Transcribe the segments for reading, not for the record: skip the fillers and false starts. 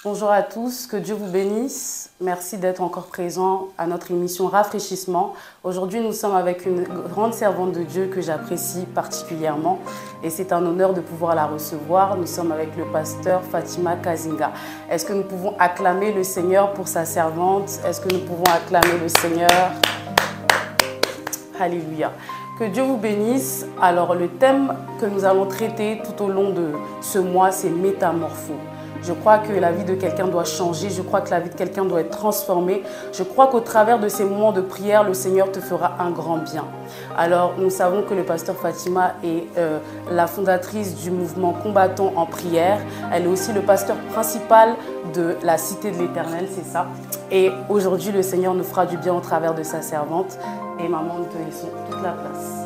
Bonjour à tous, que Dieu vous bénisse. Merci d'être encore présents à notre émission Rafraîchissement. Aujourd'hui, nous sommes avec une grande servante de Dieu que j'apprécie particulièrement et c'est un honneur de pouvoir la recevoir. Nous sommes avec le pasteur Fatima Kazinga. Est-ce que nous pouvons acclamer le Seigneur pour sa servante? Est-ce que nous pouvons acclamer le Seigneur? Alléluia. Que Dieu vous bénisse. Alors, le thème que nous allons traiter tout au long de ce mois, c'est métamorphose. Je crois que la vie de quelqu'un doit changer. Je crois que la vie de quelqu'un doit être transformée. Je crois qu'au travers de ces moments de prière, le Seigneur te fera un grand bien. Alors, nous savons que le pasteur Fatima est la fondatrice du mouvement Combattants en prière. Elle est aussi le pasteur principal de la Cité de l'Éternel, c'est ça. Et aujourd'hui, le Seigneur nous fera du bien au travers de sa servante. Et maman, nous te laissons toute la place.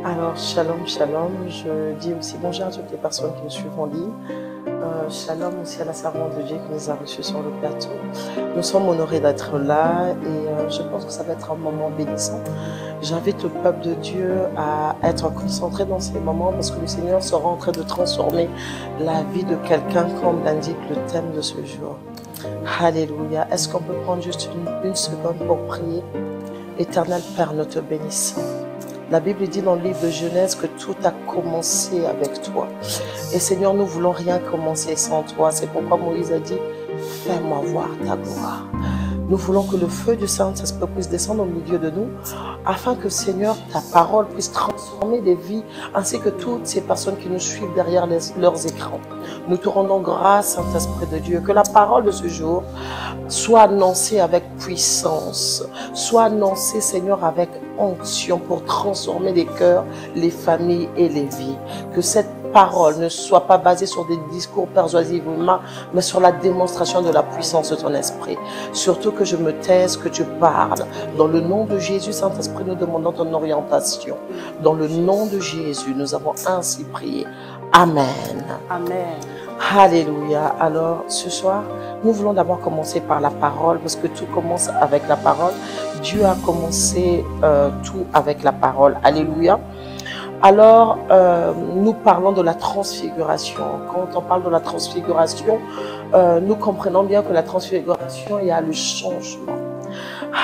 Alors, shalom, shalom. Je dis aussi bonjour à toutes les personnes qui nous suivent en ligne. Shalom aussi à la servante de Dieu qui nous a reçus sur le plateau. Nous sommes honorés d'être là et je pense que ça va être un moment bénissant. J'invite le peuple de Dieu à être concentré dans ces moments parce que le Seigneur sera en train de transformer la vie de quelqu'un comme l'indique le thème de ce jour. Alléluia. Est-ce qu'on peut prendre juste une seconde pour prier? Éternel Père, nous te bénissons. La Bible dit dans le livre de Genèse que tout a commencé avec toi. Et Seigneur, nous voulons rien commencer sans toi. C'est pourquoi Moïse a dit, fais-moi voir ta gloire. Nous voulons que le feu du Saint-Esprit puisse descendre au milieu de nous, afin que Seigneur, ta parole puisse transformer des vies, ainsi que toutes ces personnes qui nous suivent derrière leurs écrans. Nous te rendons grâce, Saint-Esprit de Dieu, que la parole de ce jour soit annoncée avec puissance, soit annoncée, Seigneur, avec onction pour transformer les cœurs, les familles et les vies. Que cette parole ne soit pas basée sur des discours persuasifs humains, mais sur la démonstration de la puissance de ton esprit. Surtout que je me taise, que tu parles. Dans le nom de Jésus, Saint-Esprit, nous demandons ton orientation. Dans le nom de Jésus, nous avons ainsi prié. Amen. Amen. Alléluia. Alors, ce soir, nous voulons d'abord commencer par la parole, parce que tout commence avec la parole. Dieu a commencé tout avec la parole. Alléluia. Alors, nous parlons de la transfiguration. Quand on parle de la transfiguration, nous comprenons bien que la transfiguration, il y a le changement.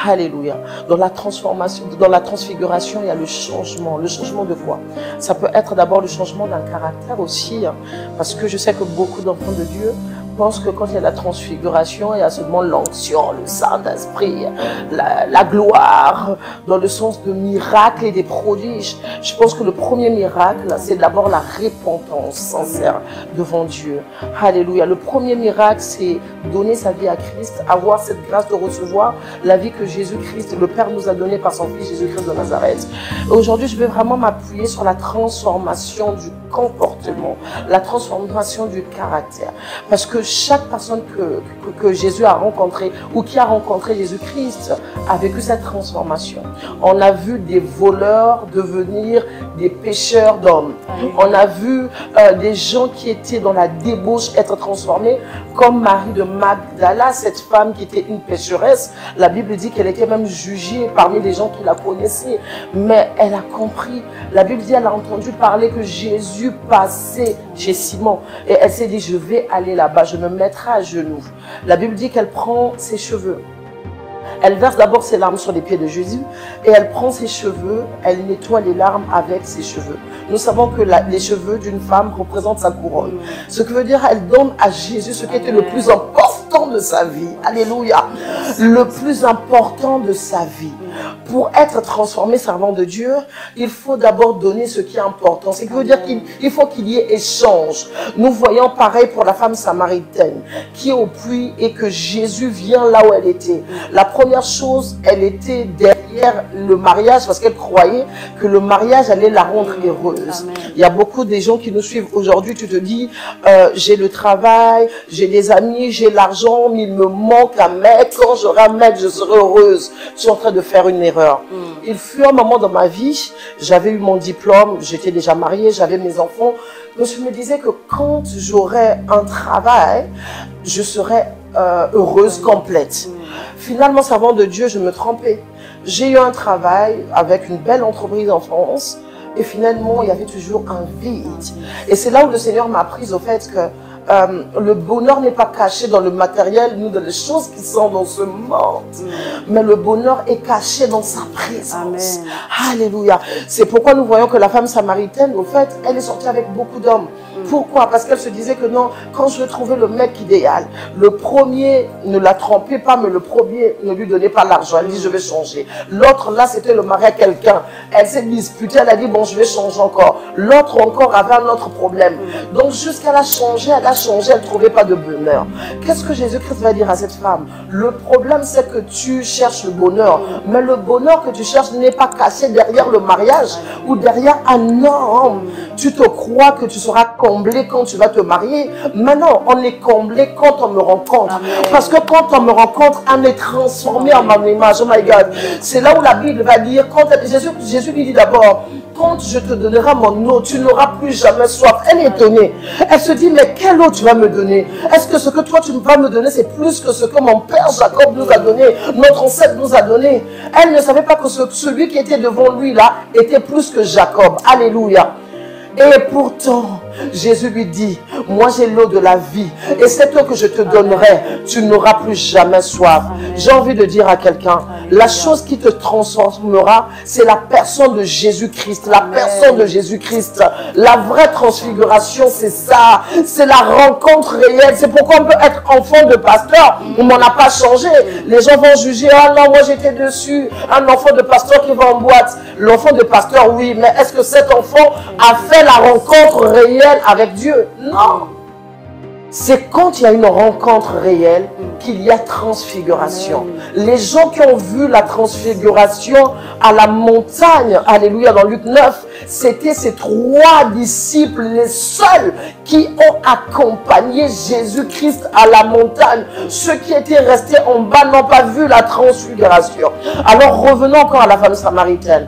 Alléluia. Dans la transformation, dans la transfiguration, il y a le changement. Le changement de quoi? Ça peut être d'abord le changement d'un caractère aussi, hein, parce que je sais que beaucoup d'enfants de Dieu pensent que quand il y a la transfiguration, il y a seulement l'onction, le Saint-Esprit, la gloire, dans le sens de miracles et des prodiges. Je pense que le premier miracle, c'est d'abord la repentance sincère devant Dieu. Alléluia. Le premier miracle, c'est donner sa vie à Christ, avoir cette grâce de recevoir la vie que Jésus-Christ, le Père nous a donnée par son Fils Jésus-Christ de Nazareth. Aujourd'hui, je vais vraiment m'appuyer sur la transformation du comportement, la transformation du caractère. Parce que chaque personne que Jésus a rencontrée ou qui a rencontré Jésus-Christ a vécu cette transformation. On a vu des voleurs devenir des pêcheurs d'hommes. On a vu des gens qui étaient dans la débauche être transformés, comme Marie de Magdala, cette femme qui était une pécheresse. La Bible dit qu'elle était même jugée parmi les gens qui la connaissaient. Mais elle a compris. La Bible dit qu'elle a entendu parler que Jésus passait chez Simon. Et elle s'est dit, je vais aller là-bas, je me mettrai à genoux. La Bible dit qu'elle prend ses cheveux. Elle verse d'abord ses larmes sur les pieds de Jésus et elle prend ses cheveux, elle nettoie les larmes avec ses cheveux. Nous savons que les cheveux d'une femme représentent sa couronne. Ce qui veut dire qu'elle donne à Jésus ce qui était le plus important de sa vie. Alléluia. Le plus important de sa vie. Pour être transformé servant de Dieu, il faut d'abord donner ce qui est important. Ce qui veut dire qu'il faut qu'il y ait échange. Nous voyons pareil pour la femme samaritaine qui est au puits et que Jésus vient là où elle était. La première chose, elle était derrière le mariage parce qu'elle croyait que le mariage allait la rendre heureuse. Amen. Il y a beaucoup de gens qui nous suivent aujourd'hui. Tu te dis, j'ai le travail, j'ai des amis, j'ai l'argent, mais il me manque un mec. Quand j'aurai un mec, je serai heureuse. Je suis en train de faire une erreur. Il fut un moment dans ma vie, j'avais eu mon diplôme, j'étais déjà mariée, j'avais mes enfants. Donc je me disais que quand j'aurais un travail, je serais heureuse, complète. Finalement, servant de Dieu, je me trompais. J'ai eu un travail avec une belle entreprise en France et finalement, il y avait toujours un vide. Et c'est là où le Seigneur m'a appris au fait que le bonheur n'est pas caché dans le matériel, ni dans les choses qui sont dans ce monde. Mais le bonheur est caché dans sa présence. Amen. Alléluia. C'est pourquoi nous voyons que la femme samaritaine, au fait, elle est sortie avec beaucoup d'hommes. Pourquoi? Parce qu'elle se disait que non, quand je vais trouver le mec idéal, le premier ne la trompait pas, mais le premier ne lui donnait pas l'argent. Elle dit, je vais changer. L'autre, là, c'était le mari à quelqu'un. Elle s'est disputée, elle a dit, bon, je vais changer encore. L'autre encore avait un autre problème. Donc, jusqu'à la changer, elle ne trouvait pas de bonheur. Qu'est-ce que Jésus-Christ va dire à cette femme? Le problème, c'est que tu cherches le bonheur. Mais le bonheur que tu cherches n'est pas caché derrière le mariage ou derrière un homme. Tu te crois que tu seras comblé quand tu vas te marier. Maintenant, on est comblé quand on me rencontre. Amen. Parce que quand on me rencontre, on est transformé en mon image. Oh my God. C'est là où la Bible va dire, quand Jésus lui dit d'abord, quand je te donnerai mon eau, tu n'auras plus jamais soif. Elle est étonnée. Elle se dit, mais quelle eau tu vas me donner? Est-ce que ce que toi tu vas me donner, c'est plus que ce que mon père Jacob nous a donné, notre ancêtre nous a donné? Elle ne savait pas que celui qui était devant lui là était plus que Jacob. Alléluia. Et pourtant, Jésus lui dit, moi j'ai l'eau de la vie et cette eau que je te donnerai, tu n'auras plus jamais soif. J'ai envie de dire à quelqu'un, la chose qui te transformera, c'est la personne de Jésus-Christ, la personne de Jésus-Christ. La vraie transfiguration, c'est ça, c'est la rencontre réelle. C'est pourquoi on peut être enfant de pasteur, on n'en a pas changé. Les gens vont juger, ah non, moi j'étais dessus, un enfant de pasteur qui va en boîte. L'enfant de pasteur, oui, mais est-ce que cet enfant a fait la rencontre réelle avec Dieu? Non. C'est quand il y a une rencontre réelle qu'il y a transfiguration. Les gens qui ont vu la transfiguration à la montagne, alléluia, dans Luc 9, c'était ces 3 disciples, les seuls qui ont accompagné Jésus-Christ à la montagne. Ceux qui étaient restés en bas n'ont pas vu la transfiguration. Alors revenons encore à la femme samaritaine.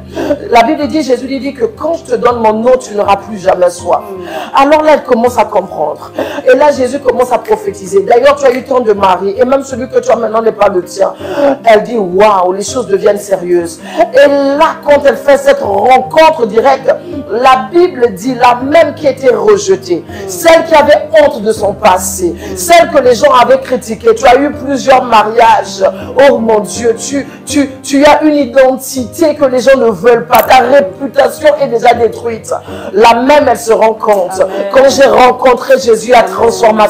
La Bible dit, Jésus lui dit que quand je te donne mon eau, tu n'auras plus jamais soif. Alors là, elle commence à comprendre. Et là, Jésus commence à prophétiser. D'ailleurs, tu as eu tant de maris, et même celui que tu as maintenant n'est pas le tien. Elle dit, waouh, les choses deviennent sérieuses. Et là, quand elle fait cette rencontre directe, la Bible dit, la même qui était rejetée, celle qui avait honte de son passé, celle que les gens avaient critiquée. Tu as eu plusieurs mariages. Oh mon Dieu, tu as une identité que les gens ne veulent pas. Ta réputation est déjà détruite. La même, elle se rend compte. Quand j'ai rencontré Jésus, la transformation,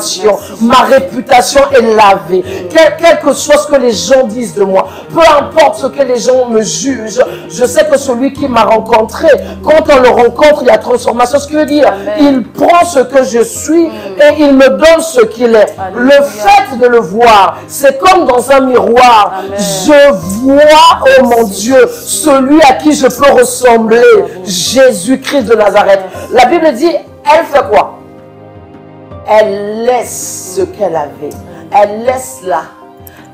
ma réputation est lavée. Quel que soit ce que les gens disent de moi, peu importe ce que les gens me jugent, je sais que celui qui m'a rencontré, quand on le rencontre, il y a transformation. Ce qui veut dire, il prend ce que je suis et il me donne ce qu'il est. Le fait de le voir, c'est comme dans un miroir. Je vois, oh mon Dieu, celui à qui je peux ressembler, Jésus-Christ de Nazareth. La Bible dit, elle fait quoi? Elle laisse ce qu'elle avait. Elle laisse là.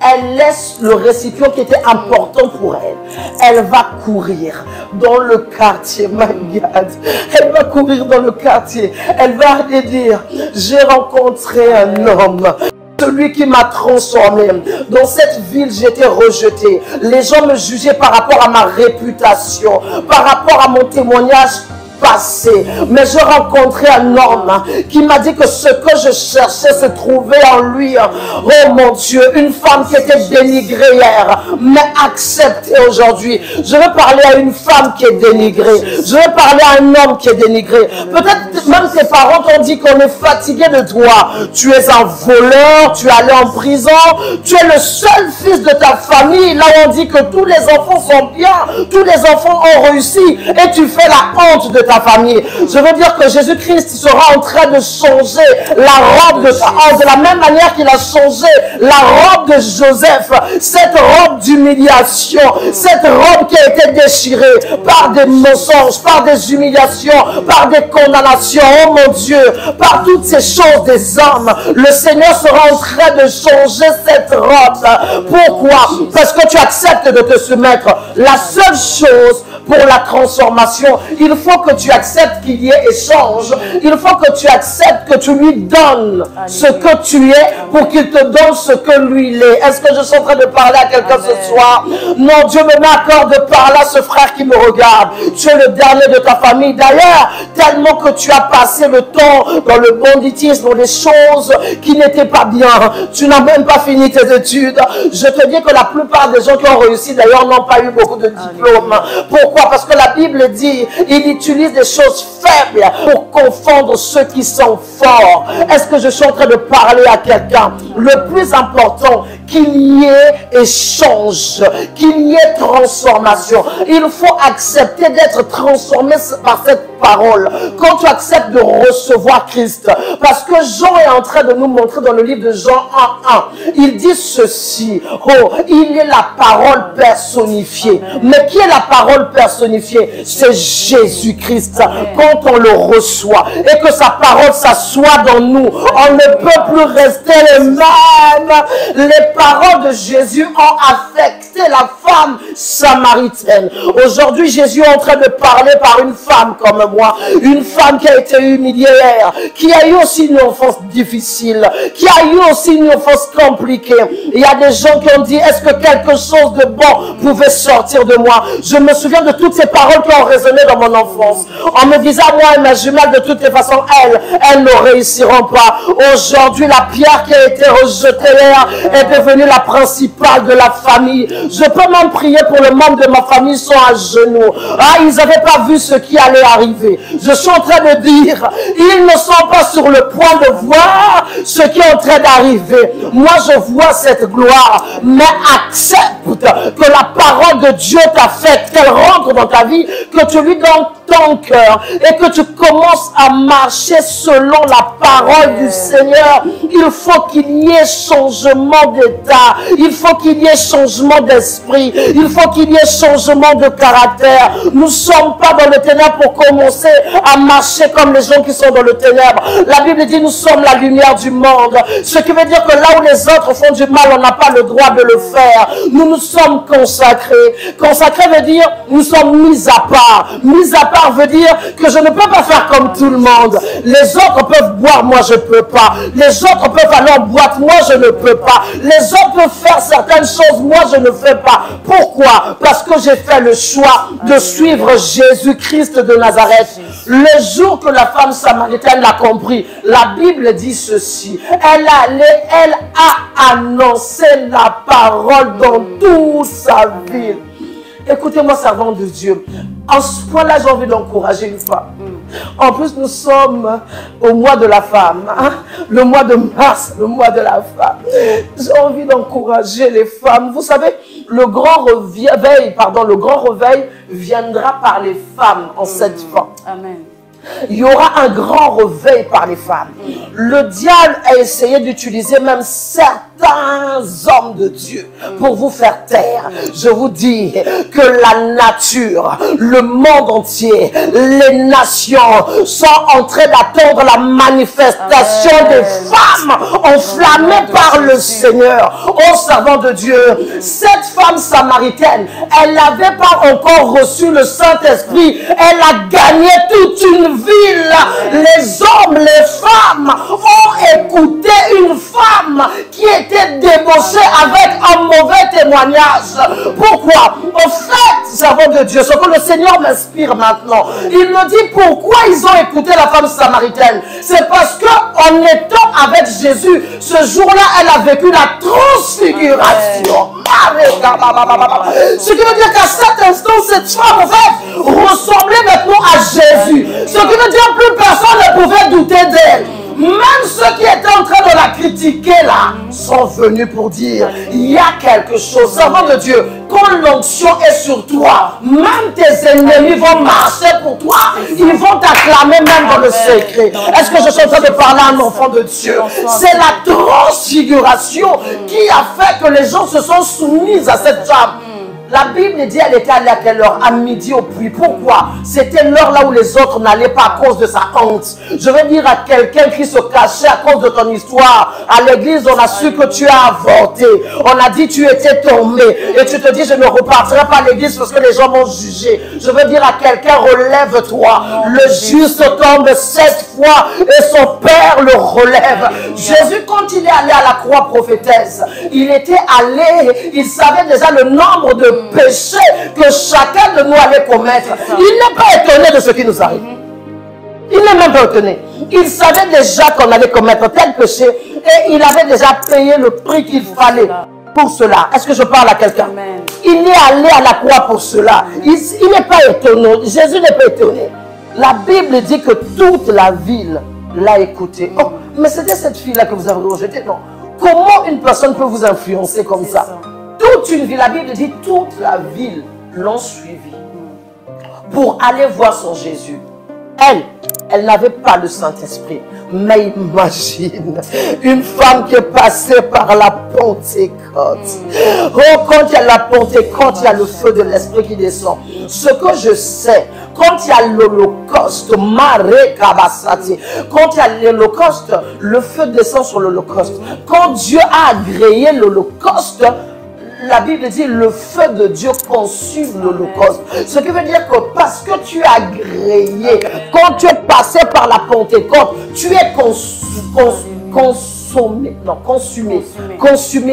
Elle laisse le récipient qui était important pour elle. Elle va courir dans le quartier. My God. Elle va courir dans le quartier. Elle va aller dire, j'ai rencontré un homme. Celui qui m'a transformé. Dans cette ville, j'étais rejetée. Les gens me jugeaient par rapport à ma réputation, par rapport à mon témoignage passé. Mais je rencontrais un homme qui m'a dit que ce que je cherchais se trouvait en lui. Oh mon Dieu, une femme qui était dénigrée hier, mais acceptée aujourd'hui. Je veux parler à une femme qui est dénigrée. Je veux parler à un homme qui est dénigré. Peut-être même tes parents t'ont dit qu'on est fatigué de toi. Tu es un voleur, tu es allé en prison, tu es le seul fils de ta famille. Là on dit que tous les enfants sont bien, tous les enfants ont réussi et tu fais la honte de ta famille. Je veux dire que Jésus-Christ sera en train de changer la robe de ta honte de la même manière qu'il a changé la robe de Joseph. Cette robe d'humiliation, cette robe qui a été déchirée par des mensonges, par des humiliations, par des condamnations. Oh mon Dieu, par toutes ces choses des hommes, le Seigneur sera en train de changer cette robe. Pourquoi? Parce que tu acceptes de te soumettre. La seule chose pour la transformation. Il faut que tu acceptes qu'il y ait échange. Il faut que tu acceptes que tu lui donnes ce que tu es pour qu'il te donne ce que lui il est. Est-ce que je suis en train de parler à quelqu'un ce soir? Non, Dieu me met à cœur de parler à ce frère qui me regarde. Tu es le dernier de ta famille. D'ailleurs, tellement que tu as passé le temps dans le banditisme, dans des choses qui n'étaient pas bien. Tu n'as même pas fini tes études. Je te dis que la plupart des gens qui ont réussi, d'ailleurs, n'ont pas eu beaucoup de diplômes. Pourquoi? Parce que la Bible dit, il utilise des choses faibles pour confondre ceux qui sont forts. Est-ce que je suis en train de parler à quelqu'un? Le plus important, qu'il y ait échange, qu'il y ait transformation. Il faut accepter d'être transformé par cette parole. Quand tu acceptes de recevoir Christ, parce que Jean est en train de nous montrer dans le livre de Jean 1:1, il dit ceci, oh, il est la parole personnifiée. Mais qui est la parole personnifiée? C'est Jésus-Christ. Quand on le reçoit et que sa parole s'assoit dans nous, on ne peut plus rester les mêmes. Les paroles de Jésus ont affecté la femme samaritaine. Aujourd'hui, Jésus est en train de parler par une femme comme moi, une femme qui a été humiliée, qui a eu aussi une enfance difficile, qui a eu aussi une enfance compliquée. Il y a des gens qui ont dit, est-ce que quelque chose de bon pouvait sortir de moi? Je me souviens de toutes ces paroles qui ont résonné dans mon enfance. On me disait à moi et ma jumelle, de toutes les façons, elles ne réussiront pas. Aujourd'hui, la pierre qui a été rejetée est devenue la principale de la famille. Je peux même prier pour le membre de ma famille, ils sont à genoux. Ah, ils n'avaient pas vu ce qui allait arriver. Je suis en train de dire, ils ne sont pas sur le point de voir ce qui est en train d'arriver. Moi, je vois cette gloire, mais accepte que la parole de Dieu t'affecte, qu'elle rentre dans ta vie, que tu lui donnes ton cœur et que tu commences à marcher selon la parole du Seigneur. Il faut qu'il y ait changement d'état, il faut qu'il y ait changement d'esprit, il faut qu'il y ait changement de caractère. Nous ne sommes pas dans le ténèbre pour commencer à marcher comme les gens qui sont dans le ténèbre. La Bible dit nous sommes la lumière du monde, ce qui veut dire que là où les autres font du mal, on n'a pas le droit de le faire. Nous nous sommes consacrés. Consacrés veut dire nous sommes mis à part. Mis à part veut dire que je ne peux pas faire comme tout le monde. Les autres peuvent boire, moi je ne peux pas. Les autres peuvent aller en boîte, moi je ne peux pas. Les autres peuvent faire certaines choses, moi je ne fais pas. Pourquoi? Parce que j'ai fait le choix de suivre Jésus-Christ de Nazareth. Le jour que la femme samaritaine l'a compris, la Bible dit ceci. Elle a annoncé la parole dans toute sa ville. Écoutez-moi, servant de Dieu. En ce point-là, j'ai envie d'encourager une femme. En plus, nous sommes au mois de la femme. Hein? Le mois de mars, le mois de la femme. J'ai envie d'encourager les femmes. Vous savez, le grand réveil viendra par les femmes en cette fin. Amen. Il y aura un grand réveil par les femmes. Le diable a essayé d'utiliser même certains hommes de Dieu pour vous faire taire. Je vous dis que la nature, le monde entier, les nations sont en train d'attendre la manifestation des femmes enflammées par le Seigneur. Ô servant de Dieu, cette femme samaritaine, elle n'avait pas encore reçu le Saint-Esprit. Elle a gagné toute une ville. Les hommes, les femmes ont écouté une femme qui était débauchée avec un mauvais témoignage. Pourquoi? En fait, servant de Dieu, ce que le Seigneur m'inspire maintenant, il me dit pourquoi ils ont écouté la femme samaritaine. C'est parce que en étant avec Jésus, ce jour-là, elle a vécu la transfiguration. Ce qui veut dire qu'à cet instant, cette femme, en fait, ressemblait maintenant à Jésus. Ce qui veut dire que plus personne ne pouvait douter d'elle. Même ceux qui étaient en train de la critiquer là, sont venus pour dire, il y a quelque chose. Servant de Dieu, quand l'onction est sur toi, même tes ennemis vont marcher pour toi. Ils vont t'acclamer même dans le secret. Est-ce que je suis en train de parler à un enfant de Dieu? C'est la transfiguration qui a fait que les gens se sont soumis à cette femme. La Bible dit elle était allée à quelle heure? À midi au puits. Pourquoi? C'était l'heure là où les autres n'allaient pas à cause de sa honte. Je veux dire à quelqu'un qui se cachait à cause de ton histoire. À l'église, on a su que tu as avorté. On a dit tu étais tombé. Et tu te dis je ne repartirai pas à l'église parce que les gens m'ont jugé. Je veux dire à quelqu'un relève-toi. Le juste tombe 7 fois et son Père le relève. Jésus, quand il est allé à la croix prophétesse, il était allé, il savait déjà le nombre de péchés que chacun de nous allait commettre. Il n'est pas étonné de ce qui nous arrive. Il n'est même pas étonné. Il savait déjà qu'on allait commettre tel péché et il avait déjà payé le prix qu'il fallait pour cela. Est-ce que je parle à quelqu'un? Il est allé à la croix pour cela. Il n'est pas étonné. Jésus n'est pas étonné. La Bible dit que toute la ville l'a écouté. Oh, mais c'était cette fille-là que vous avez rejetée. Non. Comment une personne peut vous influencer comme ça? Toute une ville, la Bible dit toute la ville l'ont suivi pour aller voir son Jésus. Elle n'avait pas le Saint-Esprit. Mais imagine, une femme qui est passée par la Pentecôte. Oh, quand il y a la Pentecôte, il y a le feu de l'Esprit qui descend. Ce que je sais, quand il y a l'Holocauste, quand il y a l'Holocauste, le feu descend sur l'Holocauste. Quand Dieu a agréé l'Holocauste, la Bible dit le feu de Dieu consume l'Holocauste. Ce qui veut dire que parce que tu as agréé, quand tu es passé par la Pentecôte, tu es consumé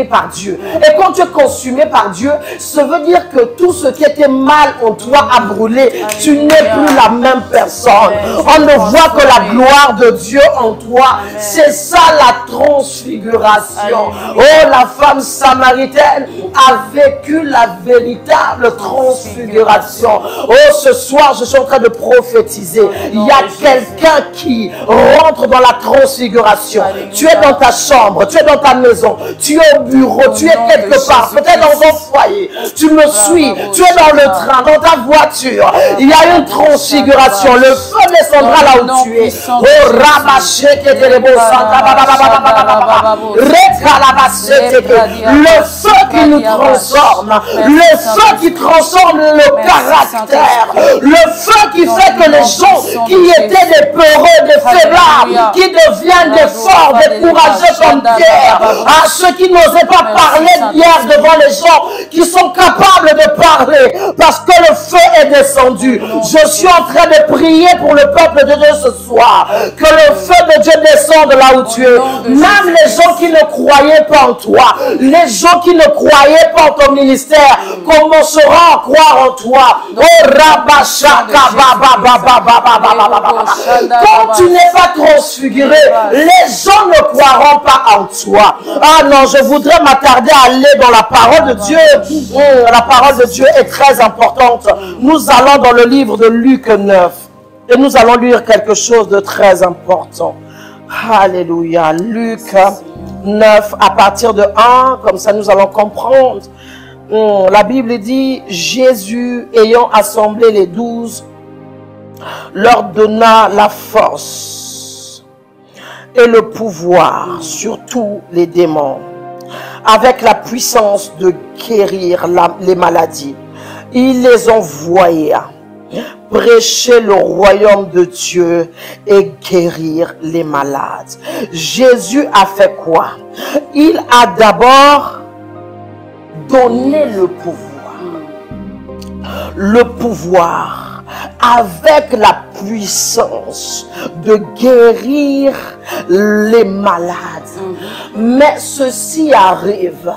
par Dieu. Et quand tu es consumé par Dieu, ça veut dire que tout ce qui était mal en toi a brûlé. Tu n'es plus la même personne. On ne voit que la gloire de Dieu en toi. C'est ça la transfiguration. Oh, la femme samaritaine a vécu la véritable transfiguration. Oh, ce soir, je suis en train de prophétiser. Il y a quelqu'un qui rentre dans la transfiguration. Tu es dans ta chambre, tu es dans ta maison, tu es au bureau, tu es quelque part, peut-être dans ton foyer, tu me suis, tu es dans le train, dans ta voiture. Il y a une transfiguration. Le feu descendra là où tu es. Oh, le feu qui nous transforme, le feu qui transforme le caractère, le feu qui fait que les gens qui étaient des peureux, des faiblards, qui deviennent des forts, des courageux comme Pierre, à ceux qui n'osaient pas parler d'hier devant les gens, qui sont capables de parler parce que le feu est descendu. Je suis en train de prier pour le peuple de Dieu ce soir, que le feu de Dieu descende là où tu es. Même les gens qui ne croyaient pas en toi, les gens qui ne croyaient pas en ton ministère, commenceront à croire en toi. Oh, Rabashaka, quand tu n'es pas transfiguré, les gens ne croiront pas en toi. Ah non, je voudrais m'attarder à aller dans la parole de Dieu. La parole de Dieu est très importante. Nous allons dans le livre de Luc 9 et nous allons lire quelque chose de très important. Alléluia. Luc 9 à partir de 1, comme ça nous allons comprendre. La Bible dit, Jésus ayant assemblé les 12, leur donna la force et le pouvoir sur tous les démons, avec la puissance de guérir les maladies. Il les envoya prêcher le royaume de Dieu et guérir les malades. Jésus a fait quoi? Il a d'abord donné le pouvoir avec la puissance de guérir les malades. Mais ceci arrive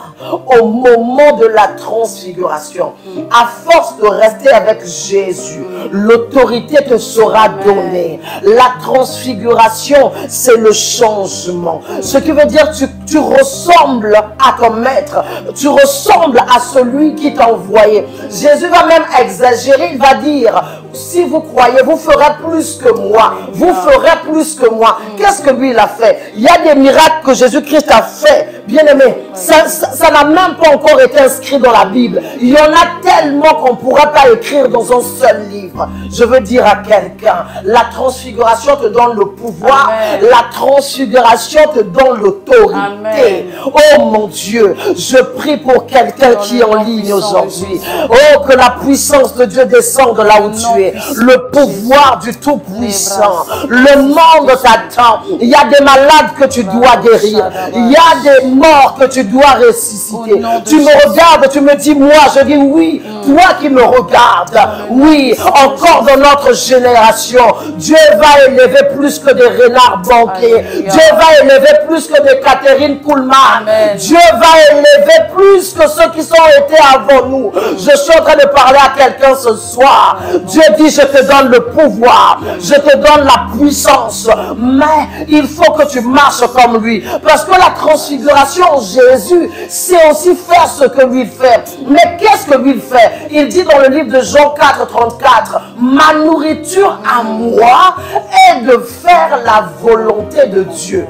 au moment de la transfiguration. À force de rester avec Jésus, l'autorité te sera donnée. La transfiguration, c'est le changement. Ce qui veut dire que tu ressembles à ton maître. Tu ressembles à celui qui t'a envoyé. Jésus va même exagérer. Il va dire, si vous croyez, vous ferez plus que moi. Vous ferez plus que moi. Qu'est-ce que lui, il a fait? Il y a des miracles que Jésus-Christ a fait. Bien-aimé, ça n'a même pas encore été inscrit dans la Bible. Il y en a tellement qu'on ne pourrait pas écrire dans un seul livre. Je veux dire à quelqu'un, la transfiguration te donne le pouvoir, Amen. la transfiguration te donne l'autorité. Oh mon Dieu, je prie pour quelqu'un qui est en ligne aujourd'hui. Oh, que la puissance de Dieu descende de là où tu es. Le pouvoir du Tout-Puissant. Le monde t'attend. Il y a des malades que tu dois guérir. Il y a des morts que tu dois ressusciter. Tu me regardes, tu me dis, moi, je dis oui. Toi qui me regardes, oui, encore dans notre génération, Dieu va élever plus que des Renard Banquier. Dieu va élever plus que des Catherine Kuhlman. Dieu va élever plus que ceux qui ont été avant nous. Je suis en train de parler à quelqu'un ce soir. Dieu dit, je te donne le pouvoir, je te donne la puissance, mais il faut que tu marches comme lui. Parce que la transfiguration, Jésus sait aussi faire ce que lui fait. Mais qu'est-ce que lui fait? Il dit dans le livre de Jean 4, 34, ma nourriture à moi est de faire la volonté de Dieu.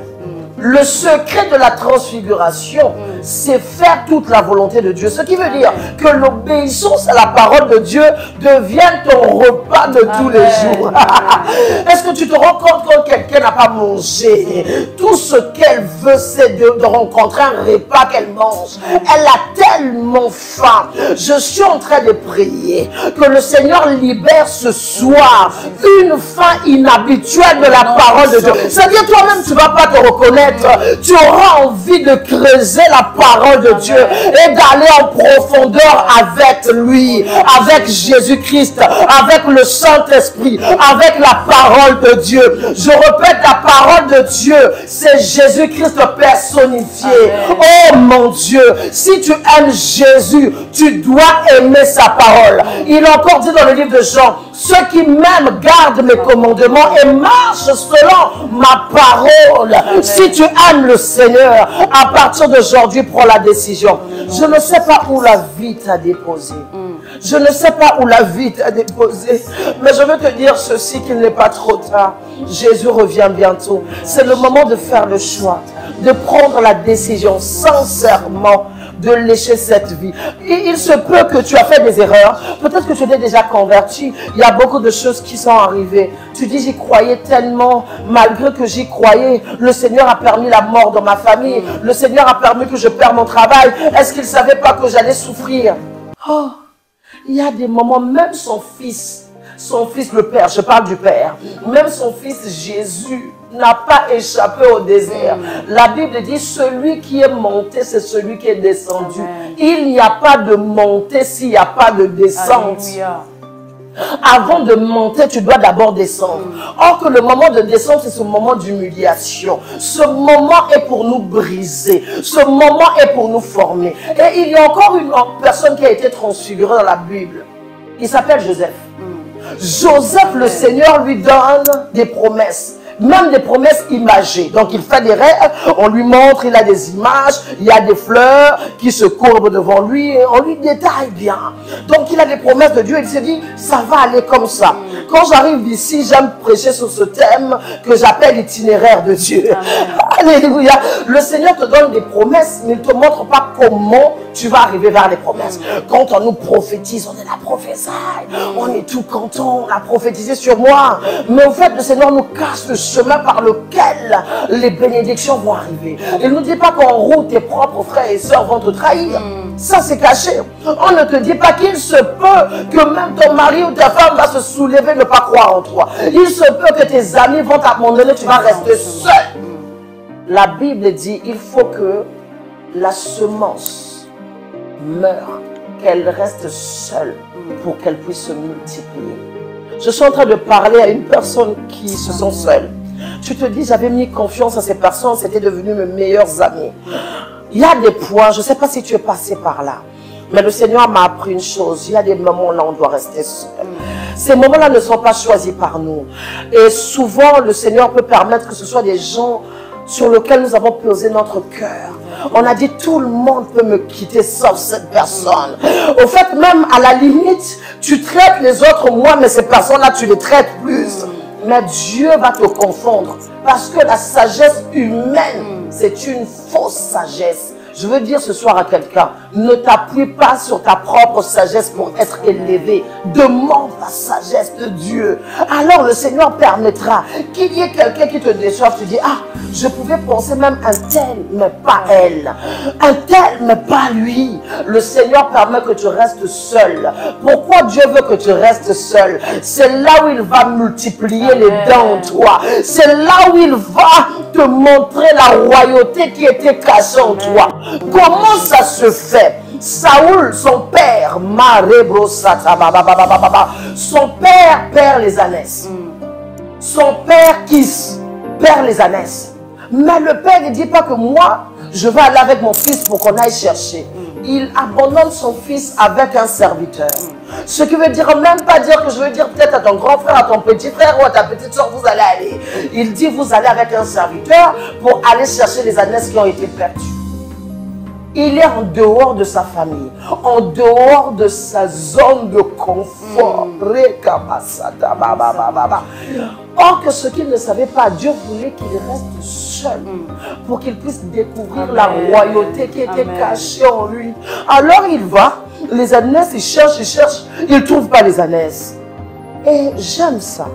Le secret de la transfiguration, c'est faire toute la volonté de Dieu. Ce qui veut dire que l'obéissance à la parole de Dieu devient ton repas de tous les jours. Est-ce que tu te rends compte quand quelqu'un n'a pas mangé? Tout ce qu'elle veut, c'est de rencontrer un repas qu'elle mange. Elle a tellement faim. Je suis en train de prier que le Seigneur libère ce soir une faim inhabituelle de la parole de Dieu. C'est-à-dire toi-même, tu ne vas pas te reconnaître. Tu auras envie de creuser la parole de Dieu et d'aller en profondeur avec lui, avec Jésus-Christ, avec le Saint-Esprit, avec la parole de Dieu. Je répète, la parole de Dieu, c'est Jésus-Christ personnifié. Oh mon Dieu, si tu aimes Jésus, tu dois aimer sa parole. Il est encore dit dans le livre de Jean, ceux qui m'aiment gardent mes commandements et marchent selon ma parole. Si tu aimes le Seigneur, à partir d'aujourd'hui, prends la décision. Je ne sais pas où la vie t'a déposé. Je ne sais pas où la vie t'a déposé. Mais je veux te dire ceci, qu'il n'est pas trop tard. Jésus revient bientôt. C'est le moment de faire le choix, de prendre la décision sincèrement de lécher cette vie. Et il se peut que tu as fait des erreurs. Peut-être que tu t'es déjà converti. Il y a beaucoup de choses qui sont arrivées. Tu dis, j'y croyais tellement. Malgré que j'y croyais, le Seigneur a permis la mort dans ma famille. Le Seigneur a permis que je perde mon travail. Est-ce qu'il ne savait pas que j'allais souffrir? Oh, il y a des moments, même son fils le Père, je parle du Père, même son fils Jésus n'a pas échappé au désert. La Bible dit, celui qui est monté, c'est celui qui est descendu. Amen. Il n'y a pas de montée s'il n'y a pas de descente. Alléluia. Avant de monter, tu dois d'abord descendre. Or que le moment de descente, c'est ce moment d'humiliation. Ce moment est pour nous briser. Ce moment est pour nous former. Et il y a encore une personne qui a été transfigurée dans la Bible. Il s'appelle Joseph. Joseph, le Seigneur lui donne des promesses. Même des promesses imagées. Donc il fait des rêves, on lui montre, il a des images, il y a des fleurs qui se courbent devant lui, et on lui détaille bien. Donc il a des promesses de Dieu, il s'est dit, ça va aller comme ça. Quand j'arrive ici, j'aime prêcher sur ce thème que j'appelle l'itinéraire de Dieu. Alléluia. Le Seigneur te donne des promesses, mais il ne te montre pas comment tu vas arriver vers les promesses. Quand on nous prophétise, on est la prophétie, on est tout content, on a prophétisé sur moi. Mais en fait, le Seigneur nous cache le chemin par lequel les bénédictions vont arriver. Il ne nous dit pas qu'en route, tes propres frères et sœurs vont te trahir. Ça, c'est caché. On ne te dit pas qu'il se peut que même ton mari ou ta femme va se soulever de ne pas croire en toi. Il se peut que tes amis vont t'abandonner, tu vas rester seul. La Bible dit, il faut que la semence meure, qu'elle reste seule pour qu'elle puisse se multiplier. Je suis en train de parler à une personne qui se sent seule. Tu te dis, j'avais mis confiance à ces personnes, c'était devenu mes meilleurs amis. Il y a des points, je ne sais pas si tu es passé par là, mais le Seigneur m'a appris une chose, il y a des moments là où on doit rester seul. Ces moments-là ne sont pas choisis par nous. Et souvent, le Seigneur peut permettre que ce soit des gens sur lesquels nous avons posé notre cœur. On a dit, tout le monde peut me quitter sauf cette personne. Au fait, même à la limite, tu traites les autres moins, mais ces personnes-là, tu les traites plus. Mais Dieu va te confondre. Parce que la sagesse humaine C'est une fausse sagesse. Je veux dire ce soir à quelqu'un, ne t'appuie pas sur ta propre sagesse pour être élevé. Demande la sagesse de Dieu. Alors le Seigneur permettra qu'il y ait quelqu'un qui te déçoive. Tu dis, ah, je pouvais penser même un tel, mais pas elle. Un tel, mais pas lui. Le Seigneur permet que tu restes seul. Pourquoi Dieu veut que tu restes seul? C'est là où il va multiplier les dons en toi. C'est là où il va te montrer la royauté qui était cachée en toi. Comment ça se fait? Saoul, son père, son père perd les ânesses. Son père Kis perd les ânesses. Mais le père ne dit pas que moi, je vais aller avec mon fils pour qu'on aille chercher. Il abandonne son fils avec un serviteur. Ce qui veut dire même pas dire que je veux dire peut-être à ton grand frère, à ton petit frère ou à ta petite soeur, vous allez aller. Il dit vous allez avec un serviteur pour aller chercher les ânesses qui ont été perdues. Il est en dehors de sa famille, en dehors de sa zone de confort. Or que ce qu'il ne savait pas, Dieu voulait qu'il reste seul pour qu'il puisse découvrir la royauté qui était cachée en lui. Alors il va, les ânesses, il cherche, il ne trouve pas les ânesses. Et j'aime ça.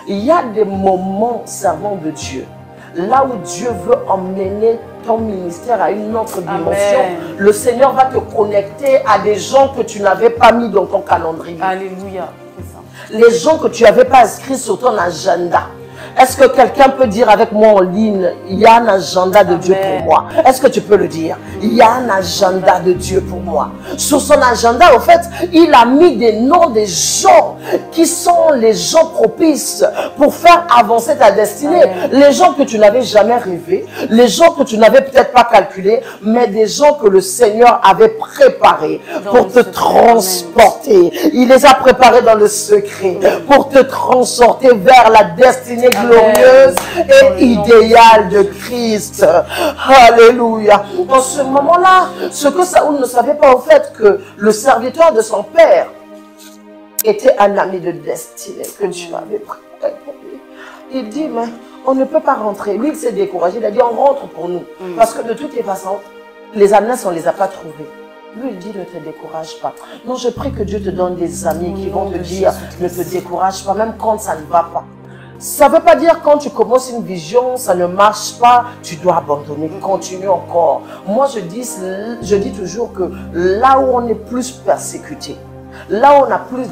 Il y a des moments servant de Dieu, là où Dieu veut emmener ton ministère à une autre dimension, le Seigneur va te connecter à des gens que tu n'avais pas mis dans ton calendrier. Alléluia. Les gens que tu n'avais pas inscrits sur ton agenda. Est-ce que quelqu'un peut dire avec moi en ligne, il y a un agenda de Dieu pour moi? Est-ce que tu peux le dire? Il y a un agenda de Dieu pour moi. Sur son agenda, en fait, il a mis des noms des gens qui sont les gens propices pour faire avancer ta destinée. Les gens que tu n'avais jamais rêvé, les gens que tu n'avais peut-être pas calculé, mais des gens que le Seigneur avait préparés pour te transporter. Il les a préparés dans le secret pour te transporter vers la destinée glorieuse et idéale de Christ. Alléluia. Dans ce moment-là, ce que Saoul ne savait pas, en fait, que le serviteur de son père était un ami de destinée que Dieu avait préparé pour lui. Il dit, mais on ne peut pas rentrer. Lui, il s'est découragé. Il a dit, on rentre pour nous. Parce que de toutes les façons, les ânesses, on ne les a pas trouvées. Lui, il dit, ne te décourage pas. Non, je prie que Dieu te donne des amis qui vont te dire, ne te décourage pas, même quand ça ne va pas. Ça ne veut pas dire quand tu commences une vision, ça ne marche pas, tu dois abandonner, continue encore. Moi, je dis toujours que là où on est plus persécuté, là où on a plus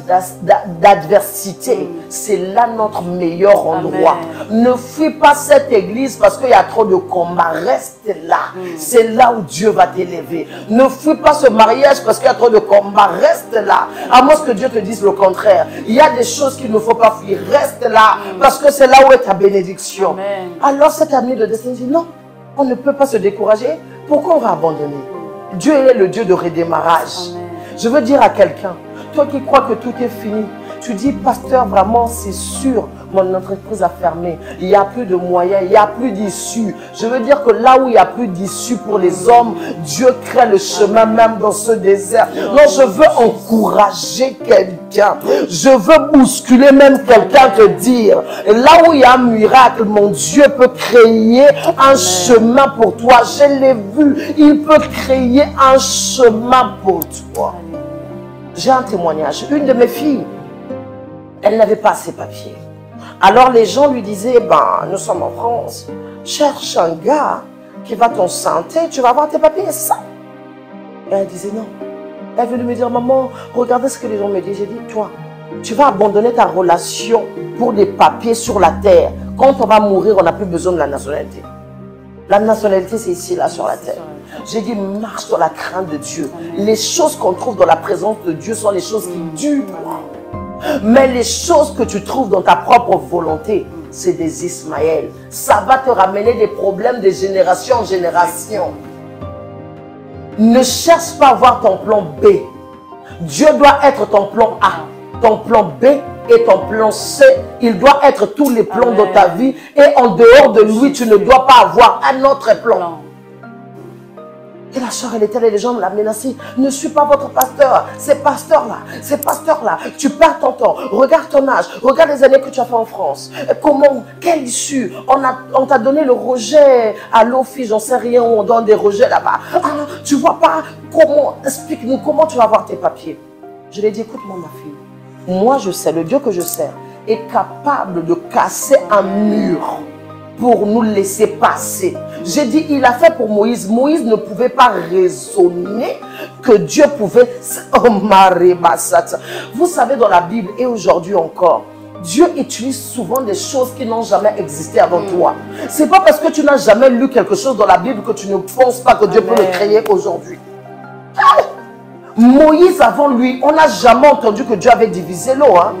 d'adversité, c'est là notre meilleur endroit. Ne fuis pas cette église parce qu'il y a trop de combats. Reste là. C'est là où Dieu va t'élever. Ne fuis pas ce mariage parce qu'il y a trop de combats. Reste là. À moins que Dieu te dise le contraire. Il y a des choses qu'il ne faut pas fuir. Reste là parce que c'est là où est ta bénédiction. Alors cet ami de destin dit non, on ne peut pas se décourager. Pourquoi on va abandonner? Dieu est le Dieu de redémarrage. Je veux dire à quelqu'un, toi qui crois que tout est fini, tu dis, pasteur, vraiment, c'est sûr, mon entreprise a fermé. Il n'y a plus de moyens, il n'y a plus d'issue. Je veux dire que là où il n'y a plus d'issue pour les hommes, Dieu crée le chemin même dans ce désert. Non, je veux encourager quelqu'un. Je veux bousculer même quelqu'un, te dire, là où il y a un miracle, mon Dieu peut créer un chemin pour toi. Je l'ai vu, il peut créer un chemin pour toi. J'ai un témoignage. Une de mes filles, elle n'avait pas ses papiers. Alors les gens lui disaient, ben, nous sommes en France, cherche un gars qui va t'enceinte, tu vas avoir tes papiers, c'est ça. Et elle disait non. Elle venait me dire, maman, regardez ce que les gens me disent. J'ai dit, toi, tu vas abandonner ta relation pour des papiers sur la terre. Quand on va mourir, on n'a plus besoin de la nationalité. La nationalité, c'est ici, là, sur la terre. J'ai dit, marche dans la crainte de Dieu. Les choses qu'on trouve dans la présence de Dieu sont les choses qui durent. Mais les choses que tu trouves dans ta propre volonté, c'est des Ismaël. Ça va te ramener des problèmes de génération en génération. Ne cherche pas à avoir ton plan B. Dieu doit être ton plan A. Ton plan B et ton plan C, il doit être tous les plans de ta vie. Et en dehors de lui, tu ne dois pas avoir un autre plan. Et la soeur, elle était là, les gens la menaçaient. Ne suis pas votre pasteur, c'est pasteur-là, tu perds ton temps. Regarde ton âge, regarde les années que tu as fait en France. Comment, quelle issue? On t'a donné le rejet à l'office, j'en sais rien, on donne des rejets là-bas. Ah, tu vois pas comment, explique-nous comment tu vas avoir tes papiers. Je lui ai dit, écoute-moi ma fille, moi je sais, le Dieu que je sers est capable de casser un mur pour nous laisser passer. J'ai dit, il a fait pour Moïse. Moïse ne pouvait pas raisonner que Dieu pouvait... Oh, vous savez, dans la Bible et aujourd'hui encore, Dieu utilise souvent des choses qui n'ont jamais existé avant toi. C'est pas parce que tu n'as jamais lu quelque chose dans la Bible que tu ne penses pas que Dieu peut le créer aujourd'hui. Moïse, avant lui, on n'a jamais entendu que Dieu avait divisé l'eau. Hein?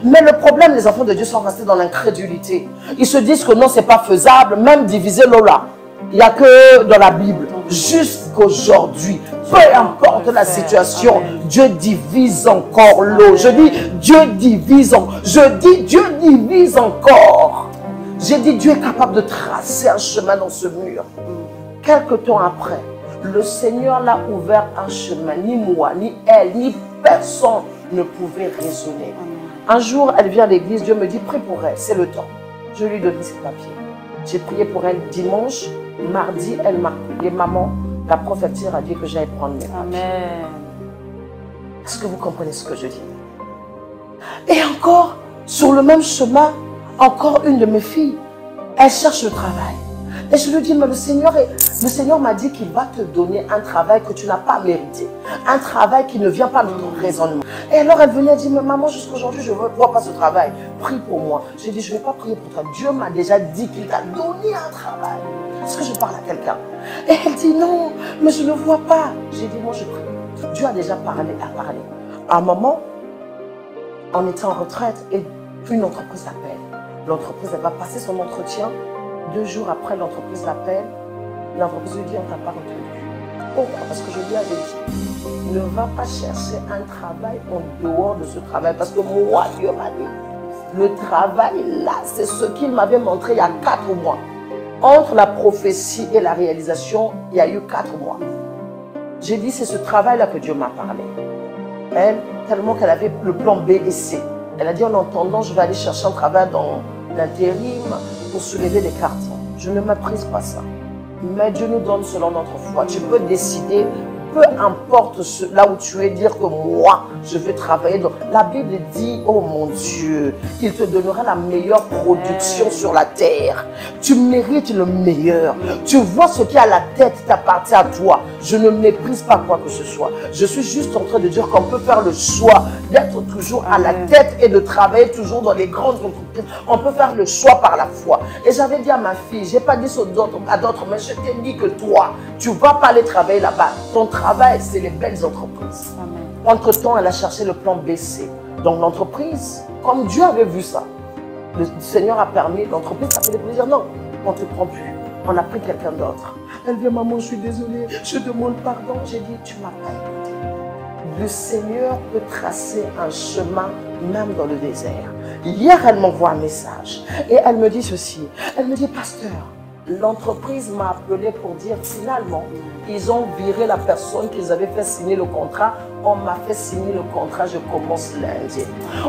Mais le problème, les enfants de Dieu sont restés dans l'incrédulité. Ils se disent que non, c'est pas faisable, même diviser l'eau là. Il n'y a que dans la Bible. Jusqu'aujourd'hui, peu importe la situation, Dieu divise encore l'eau. Je dis, Dieu divise encore. Je dis, Dieu divise encore. J'ai dit, Dieu est capable de tracer un chemin dans ce mur. Quelque temps après, le Seigneur l'a ouvert un chemin. Ni moi, ni elle, ni personne ne pouvait raisonner. Un jour, elle vient à l'église, Dieu me dit, prie pour elle, c'est le temps. Je lui donne ses papiers. J'ai prié pour elle dimanche, mardi, elle m'a appelé, maman, la prophétie a dit que j'allais prendre mes papiers. Amen. Est-ce que vous comprenez ce que je dis? Et encore, sur le même chemin, encore une de mes filles, elle cherche le travail. Et je lui dis, mais le Seigneur m'a dit qu'il va te donner un travail que tu n'as pas mérité. Un travail qui ne vient pas de ton raisonnement. Et alors elle venait dire, mais maman, jusqu'aujourd'hui, je ne vois pas ce travail. Prie pour moi. J'ai dit, je ne vais pas prier pour toi. Dieu m'a déjà dit qu'il t'a donné un travail. Est-ce que je parle à quelqu'un? Et elle dit, non, mais je ne vois pas. J'ai dit, moi je prie. Dieu a déjà parlé. À un moment, on était en retraite et une entreprise l'appelle. L'entreprise, elle va passer son entretien. 2 jours après, l'entreprise l'appelle. L'entreprise lui dit, on ne t'a pas retenu. Pourquoi? Parce que je lui avais dit, ne va pas chercher un travail en dehors de ce travail. Parce que moi, Dieu m'a dit, le travail là, c'est ce qu'il m'avait montré il y a 4 mois. Entre la prophétie et la réalisation, il y a eu 4 mois. J'ai dit, c'est ce travail-là que Dieu m'a parlé. Elle, tellement qu'elle avait le plan B et C. Elle a dit, en entendant, je vais aller chercher un travail dans l'intérim pour soulever des cartons. Je ne méprise pas ça. Mais Dieu nous donne selon notre foi. Tu peux décider, peu importe là où tu es, dire que moi, je veux travailler. La Bible dit, oh mon Dieu, il te donnera la meilleure production sur la terre. Tu mérites le meilleur. Tu vois ce qui est à la tête t'appartient à toi. Je ne méprise pas quoi que ce soit. Je suis juste en train de dire qu'on peut faire le choix d'être toujours à la tête et de travailler toujours dans les grandes entreprises. On peut faire le choix par la foi. Et j'avais dit à ma fille, je n'ai pas dit à d'autres, mais je t'ai dit que toi, tu ne vas pas aller travailler là-bas. Ton travail, c'est les belles entreprises. Entre-temps, elle a cherché le plan BC. Donc l'entreprise, comme Dieu avait vu ça, le Seigneur a permis, l'entreprise a fait pour dire non, on ne te prend plus. On a pris quelqu'un d'autre. Elle dit, maman, je suis désolée, je demande pardon. J'ai dit, tu m'as pas écouté. Le Seigneur peut tracer un chemin même dans le désert. Hier, elle m'envoie un message et elle me dit ceci. Elle me dit, pasteur, l'entreprise m'a appelé pour dire finalement, ils ont viré la personne qu'ils avaient fait signer le contrat. On m'a fait signer le contrat, je commence lundi.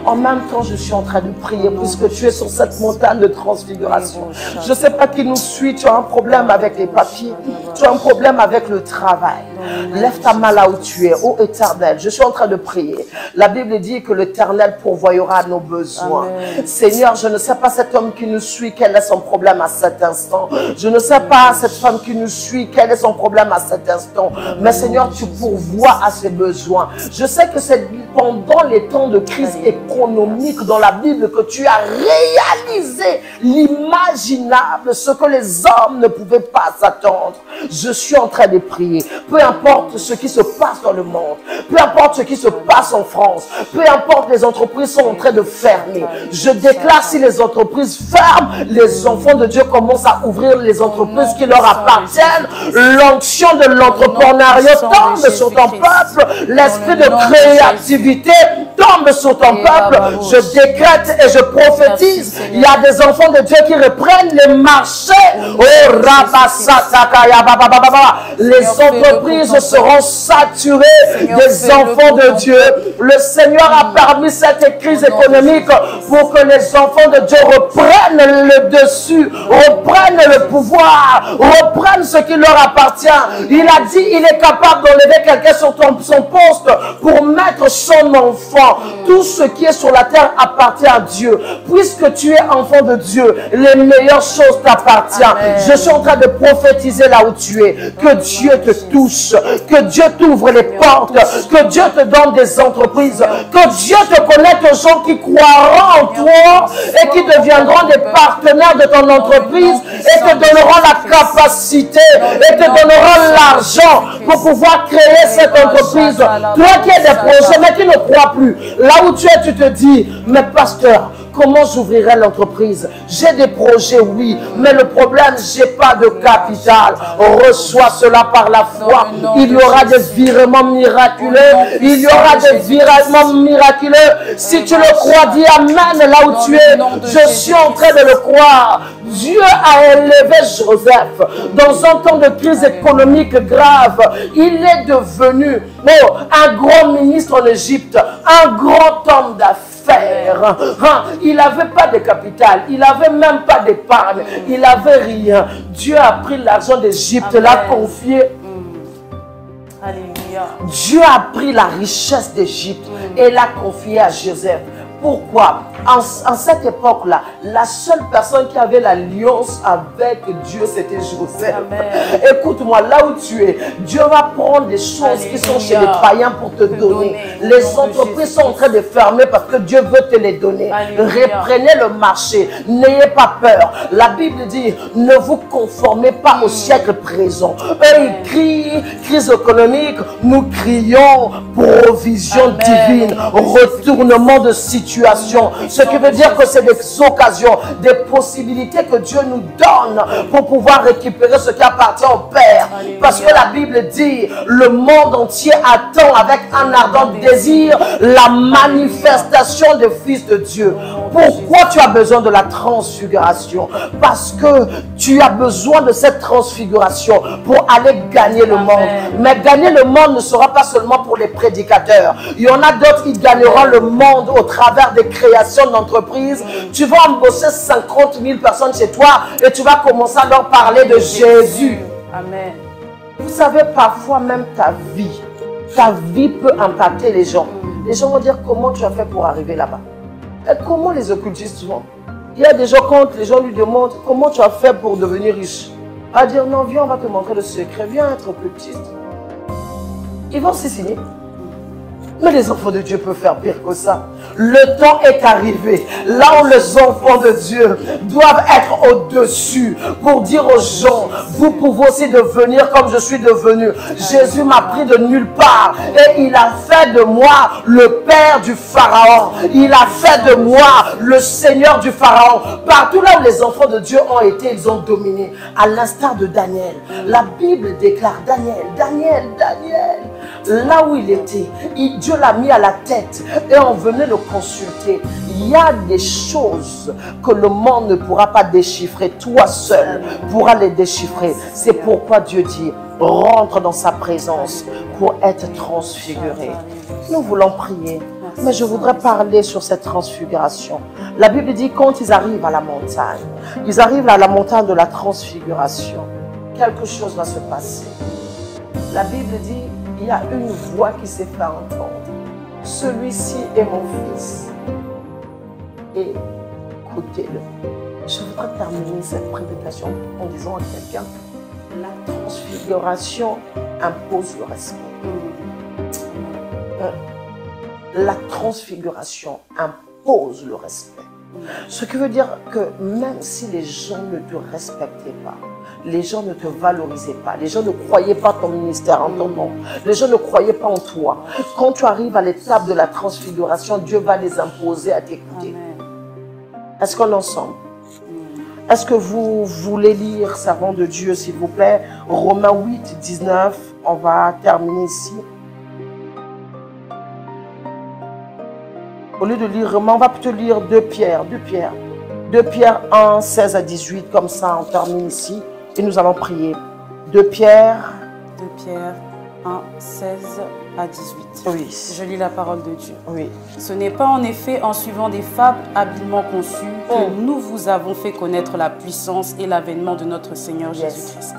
En même temps, je suis en train de prier puisque tu es sur cette montagne de transfiguration. Je ne sais pas qui nous suit, tu as un problème avec les papiers, tu as un problème avec le travail. Lève ta main là où tu es, ô Éternel, je suis en train de prier. La Bible dit que l'Éternel pourvoyera nos besoins. Amen. Seigneur, je ne sais pas cet homme qui nous suit, quel est son problème à cet instant. Je ne sais pas cette femme qui nous suit, quel est son problème à cet instant. Mais Seigneur, tu pourvois à ses besoins. Je sais que c'est pendant les temps de crise économique dans la Bible que tu as réalisé l'imaginable, ce que les hommes ne pouvaient pas s'attendre. Je suis en train de prier. Peu importe ce qui se passe passe dans le monde, peu importe ce qui se passe en France, peu importe les entreprises sont en train de fermer. Je déclare si les entreprises ferment, les enfants de Dieu commencent à ouvrir les entreprises qui leur appartiennent. L'onction de l'entrepreneuriat tombe sur ton peuple. L'esprit de créativité tombe sur ton peuple. Je décrète et je prophétise. Il y a des enfants de Dieu qui reprennent les marchés. Oh, les entreprises seront saturées des enfants de Dieu. Le Seigneur a permis cette crise économique pour que les enfants de Dieu reprennent le dessus, reprennent le pouvoir, reprennent ce qui leur appartient. Il a dit, il est capable d'enlever quelqu'un sur son poste pour mettre son enfant. Tout ce qui est sur la terre appartient à Dieu. Puisque tu es enfant de Dieu, les meilleures choses t'appartiennent. Je suis en train de prophétiser là où tu es. Que Dieu te touche, que Dieu t'ouvre les portes, que Dieu te donne des entreprises, que Dieu te connecte aux gens qui croiront en toi et qui deviendront des partenaires de ton entreprise et te donneront la capacité et te donneront l'argent pour pouvoir créer cette entreprise. Toi qui as des projets mais qui ne crois plus, là où tu es, tu te dis, mais pasteur, comment j'ouvrirai l'entreprise? J'ai des projets, oui, mais le problème, j'ai pas de capital. Reçois cela par la foi. Il y aura des virements miraculeux. Il y aura des virements miraculeux. Si tu le crois, dis amen là où tu es. Je suis en train de le croire. Dieu a élevé Joseph dans un temps de crise économique grave. Il est devenu un grand ministre en Égypte, un grand homme d'affaires. Il n'avait pas de capital, il n'avait même pas d'épargne, il n'avait rien. Dieu a pris l'argent d'Égypte, l'a confié. Alléluia. Dieu a pris la richesse d'Égypte et l'a confié à Joseph. Pourquoi? En cette époque-là, la seule personne qui avait l'alliance avec Dieu, c'était Joseph. Écoute-moi, là où tu es, Dieu va prendre des choses qui sont chez les païens pour te donner. Les entreprises sont en train de fermer parce que Dieu veut te les donner. Reprenez le marché. N'ayez pas peur. La Bible dit, ne vous conformez pas au siècle présent. Eux, ils crient, crise économique. Nous crions provision divine, retournement de situation. Ce qui veut dire que c'est des occasions, des possibilités que Dieu nous donne pour pouvoir récupérer ce qui appartient au Père. Parce que la Bible dit, le monde entier attend avec un ardent désir la manifestation des fils de Dieu. Pourquoi tu as besoin de la transfiguration? Parce que tu as besoin de cette transfiguration pour aller gagner le monde. Mais gagner le monde ne sera pas seulement pour les prédicateurs. Il y en a d'autres qui gagneront le monde au travers des créations d'entreprises. Tu vas embaucher 50 000 personnes chez toi et tu vas commencer à leur parler de Jésus. Amen. Vous savez, parfois même ta vie peut impacter les gens. Les gens vont dire, comment tu as fait pour arriver là-bas? Et comment les occultistes vont? Il y a des gens, quand les gens lui demandent, comment tu as fait pour devenir riche? À dire, non, viens, on va te montrer le secret, viens être occultiste. Ils vont s'y signer. Mais les enfants de Dieu peuvent faire pire que ça. Le temps est arrivé, là où les enfants de Dieu doivent être au-dessus pour dire aux gens, vous pouvez aussi devenir comme je suis devenu. Jésus m'a pris de nulle part et il a fait de moi le père du Pharaon. Il a fait de moi le Seigneur du Pharaon. Partout là où les enfants de Dieu ont été, ils ont dominé. À l'instar de Daniel. La Bible déclare Daniel, là où il était, Dieu l'a mis à la tête et on venait le consulter. Il y a des choses que le monde ne pourra pas déchiffrer. Toi seul pourras les déchiffrer. C'est pourquoi Dieu dit, rentre dans sa présence pour être transfiguré. Nous voulons prier, mais je voudrais parler sur cette transfiguration. La Bible dit, quand ils arrivent à la montagne, ils arrivent à la montagne de la transfiguration, quelque chose va se passer. La Bible dit, il y a une voix qui s'est fait entendre. Celui-ci est mon fils. Écoutez-le. Je voudrais terminer cette prédication en disant à quelqu'un, la transfiguration impose le respect. La transfiguration impose le respect. Ce qui veut dire que même si les gens ne te respectaient pas, les gens ne te valorisaient pas. Les gens ne croyaient pas ton ministère en ton nom. Les gens ne croyaient pas en toi. Quand tu arrives à l'étape de la transfiguration, Dieu va les imposer à t'écouter. Est-ce qu'on est ensemble? Est-ce que vous voulez lire, servant de Dieu, s'il vous plaît, Romains 8, 19, on va terminer ici. Au lieu de lire Romains, on va plutôt lire 2 Pierre, 2 Pierre 1, 16 à 18, comme ça on termine ici et nous allons prier. 2 Pierre 1, 16 à 18. Oui. Je lis la parole de Dieu. Oui. Ce n'est pas en effet en suivant des fables habilement conçues que nous vous avons fait connaître la puissance et l'avènement de notre Seigneur Jésus-Christ.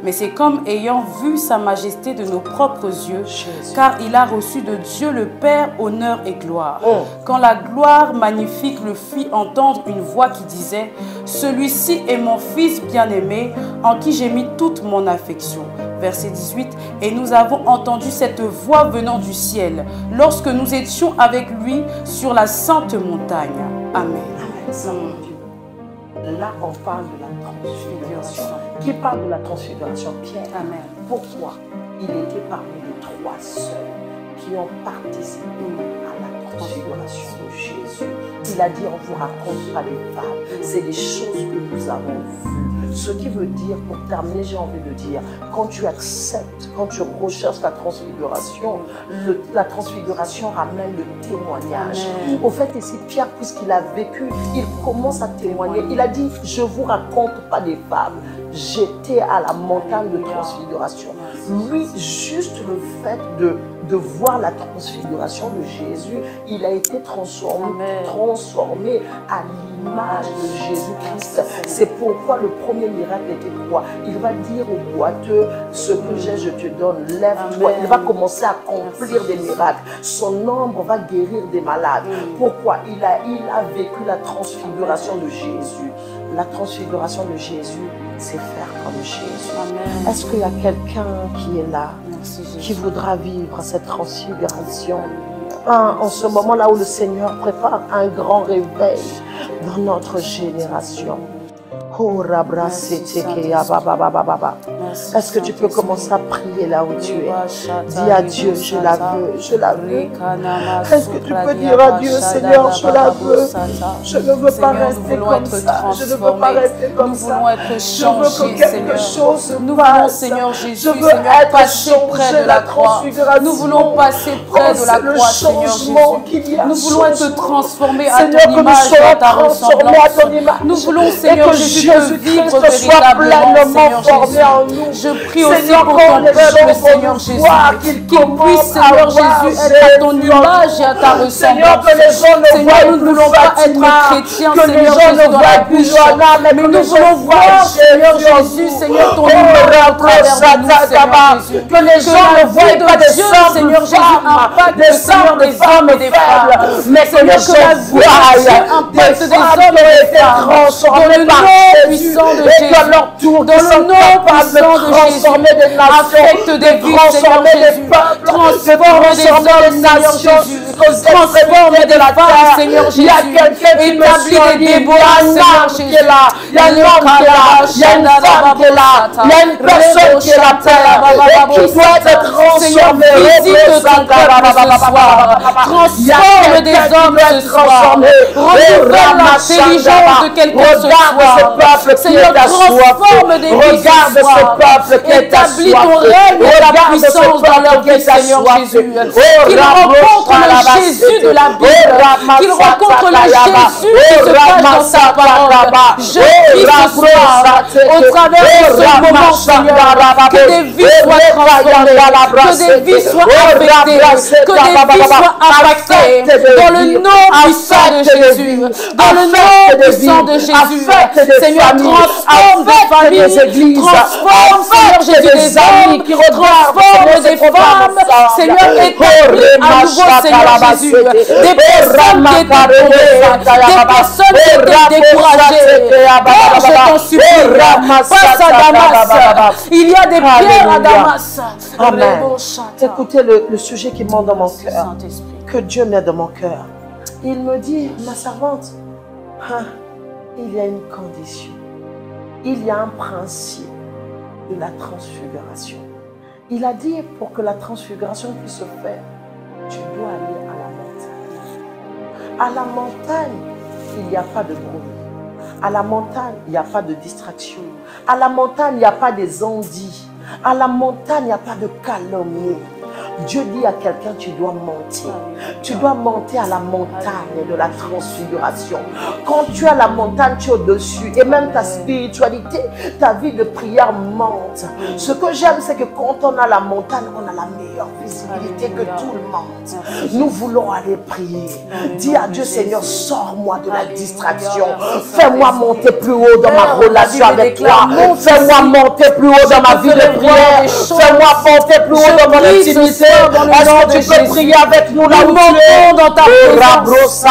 Mais c'est comme ayant vu sa majesté de nos propres yeux, car il a reçu de Dieu le Père honneur et gloire. Quand la gloire magnifique le fit entendre une voix qui disait « Celui-ci est mon Fils bien-aimé, en qui j'ai mis toute mon affection. » Verset 18. Et nous avons entendu cette voix venant du ciel, lorsque nous étions avec lui sur la sainte montagne. Amen. Là, on parle de la transfiguration. Qui parle de la transfiguration? Pierre. Amen. Pourquoi il était parmi les 3 seuls qui ont participé à la transfiguration de Jésus? Il a dit, on ne vous raconte pas les fables. C'est des choses que nous avons vues. Ce qui veut dire, pour terminer, j'ai envie de dire, quand tu acceptes, quand tu recherches la transfiguration ramène le témoignage. Amen. Au fait, ici, Pierre, puisqu'il a vécu, il commence à témoigner. Il a dit, je ne vous raconte pas des fables. J'étais à la montagne de transfiguration. Lui, juste le fait de voir la transfiguration de Jésus, il a été transformé à l'image de Jésus-Christ. C'est pourquoi le premier miracle était quoi? Il va dire au boiteux, ce que j'ai, je te donne, lève-toi. Il va commencer à accomplir des miracles. Son ombre va guérir des malades. Pourquoi? Il a vécu la transfiguration de Jésus. La transfiguration de Jésus, c'est faire comme Jésus. Est-ce qu'il y a quelqu'un qui est là, qui voudra vivre cette transfiguration? En ce moment-là où le Seigneur prépare un grand réveil dans notre génération. Est-ce que tu peux commencer à prier là où tu es? Dis à Dieu, je la veux, je la veux. Est-ce que tu peux dire à Dieu, Seigneur, je la veux. Je ne veux pas rester comme ça. Je ne veux pas rester comme ça. Je veux que quelque chose se passe. Seigneur Jésus, je veux être changé, la transfiguration. Nous voulons passer près de la croix, Seigneur Jésus. Nous voulons être transformés à ton image et à ta ressemblance. Nous voulons, Seigneur Jésus, Jésus-Christ soit pleinement formé en nous. Je prie aussi pour ton peuple, Seigneur Jésus, qu'il puisse, Seigneur Jésus, être à ton image et à ta ressemblance. Seigneur, nous ne voulons pas être chrétiens, Seigneur Jésus, dans la bouche, mais nous voulons voir, Seigneur Jésus, Seigneur, ton image au travers de nous, Seigneur Jésus. Que les gens ne voient pas des hommes, Seigneur Jésus, impacte, Seigneur, des hommes et des femmes, mais que la vie impacte des hommes et des femmes, dans le nom puissant de Jésus, dans le nom puissant de Jésus, affecte des vies, Seigneur Jésus, transforme des hommes, Seigneur Jésus, transforme des femmes, Seigneur Jésus, établis des Déborah, Seigneur Jésus. Il y a un homme qui est là, il y a une femme qui est là, il y a une personne qui est là, et qui doit être transformée. Visite ton peuple ce soir, transforme des hommes ce soir, renouvelle l'intelligence de quelqu'un ce soir. Seigneur, transforme des vies ce soir. Établis ton règne et ta puissance dans leur vie, Seigneur Jésus. Qu'ils rencontrent le Jésus de la Bible. Qu'ils rencontrent le Jésus qui se cache dans sa parole. Je prie ce soir, au travers de ce moment, Seigneur, que des vies soient transformées, que des vies soient affectées, que des vies soient impactées dans le nom puissant de Jésus. Dans le nom puissant de Jésus. Seigneur, transforme des familles, transforme, Seigneur Jésus, des hommes, transforme des femmes, Seigneur, établis à nouveau, Seigneur Jésus, des personnes qui étaient tombées, des personnes qui étaient découragées. Oh, je t'en supplie, passe à Damas, il y a des pierres à Damas. Amen. Écoutez le sujet qui monte dans mon cœur, que Dieu met dans mon cœur. Il me dit, ma servante, il y a une condition. Il y a un principe de la transfiguration. Il a dit, pour que la transfiguration puisse se faire, tu dois aller à la montagne. À la montagne, il n'y a pas de bruit. À la montagne, il n'y a pas de distraction. À la montagne, il n'y a pas des ondits. À la montagne, il n'y a pas de calomnie. Dieu dit à quelqu'un, tu dois monter. Tu dois monter à la montagne de la transfiguration. Quand tu es à la montagne, tu es au-dessus. Et même ta spiritualité, ta vie de prière monte. Ce que j'aime, c'est que quand on a la montagne, on a la meilleure visibilité que tout le monde. Nous voulons aller prier. Dis à Dieu, Seigneur, sors-moi de la distraction. Fais-moi monter plus haut dans ma relation avec toi. Fais-moi monter plus haut dans ma vie de prière. Fais-moi monter plus haut dans mon intimité. Est-ce que tu peux prier avec nous là où tu es? Dans ta présence.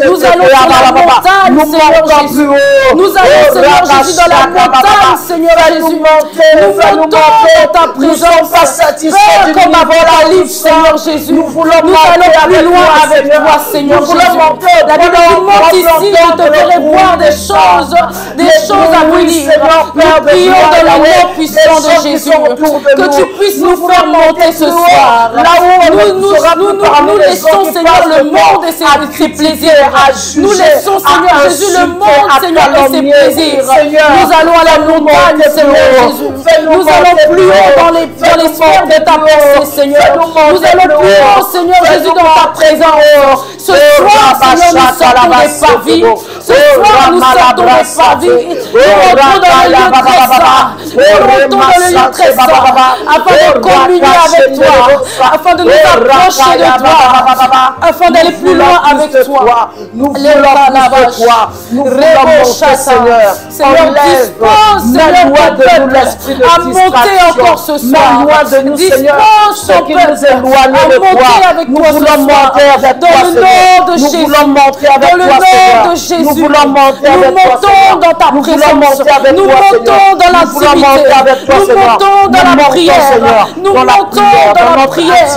Nous allons sur la montagne, Seigneur Jésus. Nous allons, Seigneur Jésus, dans la montagne, Seigneur Jésus. Nous montons dans ta présence. Fais comme avant la livre, Seigneur Jésus. Nous allons plus loin avec toi, Seigneur Jésus. La Bible monte ici, je te ferai voir des choses à venir. Nous prions dans le nom puissant de Jésus. Que tu puisses nous faire monter ce soir. Nous laissons, Seigneur, le monde et ses plaisirs. Nous laissons, Seigneur Jésus, le monde, Seigneur, et ses plaisirs. Nous allons à la montagne, Seigneur Jésus. Nous allons plus haut dans les sphères de ta pensée, Seigneur. Nous allons plus haut, Seigneur Jésus, dans ta présence. Ce soir, Seigneur, nous sortons des parvis. Ce soir, nous sortons des parvis. Nous rentrons dans le lieu très saint. Nous rentrons dans le lieu très saint. Afin de communier avec toi. Afin de nous approcher de toi. Afin d'aller plus loin avec toi. Nous voulons plus de toi. Nous voulons monter, Seigneur. Seigneur, dispose, Seieur, ton peuple à monter encore ce soir. Dispose ton peuple à monter avec toi ce soir. Dans le nom de Jésus. Dans le nom de Jésus. Nous montons dans ta présence. Nous montons dans l'intimité. Nous montons dans la prière. Nous montons dans la prière.